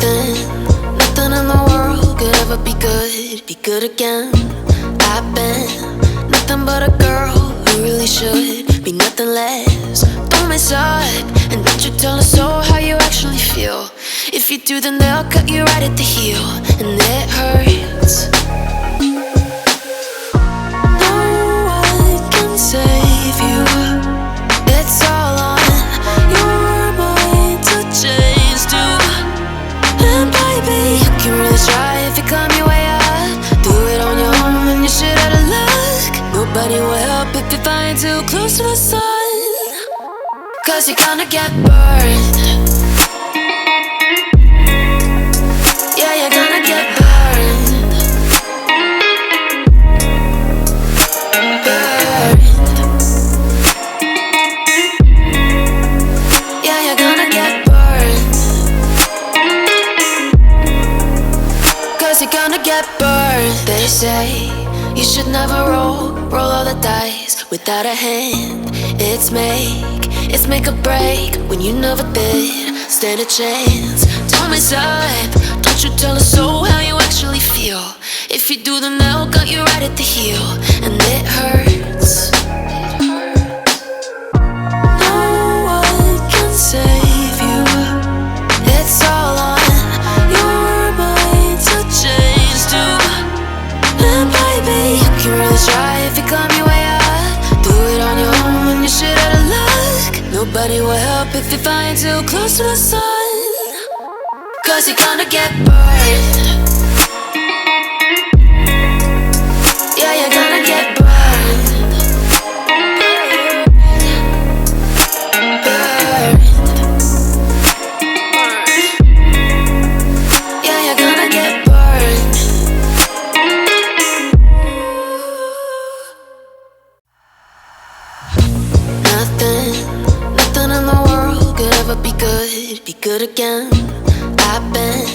Nothing in the world could ever be good again. I've been nothing but a girl who really should be nothing less. Don't mess up, and don't you tell us so how you actually feel. If you do, then they'll cut you right at the heel, and it hurts. No one can save you. It's all on your mind to change too. And baby, you can really try if you climb your way up. Do it on your own and you shit out of luck. Nobody will help if you're flying too close to the sun, 'cause you're gonna get burned. Yeah, you're gonna get burned. Burned. Yeah, you're gonna get burned. 'Cause you're gonna get burned. They say you should never roll all the dice without a hand. It's make or break when you never did stand a chance. Don't mess up, don't you tell us so how you actually feel. If you do, then they'll cut you right at the heel, and it hurts. No one can save you. It's all on your mind to change too. And baby, you can really try if you climb your way up. Do it on your own when you shit out of luck. Nobody will help if you're flying too close to the sun, 'cause you're gonna get burned. Yeah, you're gonna get burned. Burned. Yeah, you're gonna get burned. Nothing in the world could ever be good again. I've been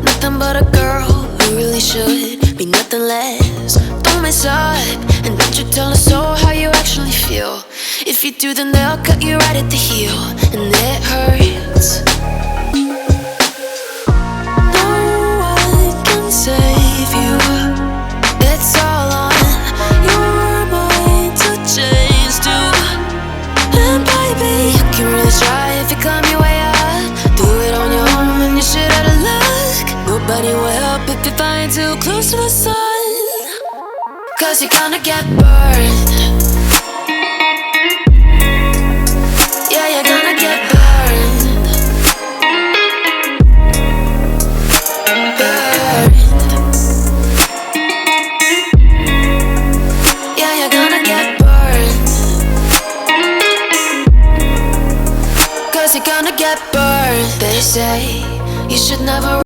nothing but a girl who really should be nothing less. Don't mess up, and don't you tell us so how you actually feel. If you do, then they'll cut you right at the heel, and it hurts. No one can save you. It's all on your mind to change too. And baby, you can really try if you climb your way up. Do it on your own and you shit out of luck. Nobody will help if you're flying too close to the sun, 'cause you're gonna get burned. Yeah, you're gonna get burned. Burned. Yeah, you're gonna get burned. 'Cause you're gonna get burned. They say you should never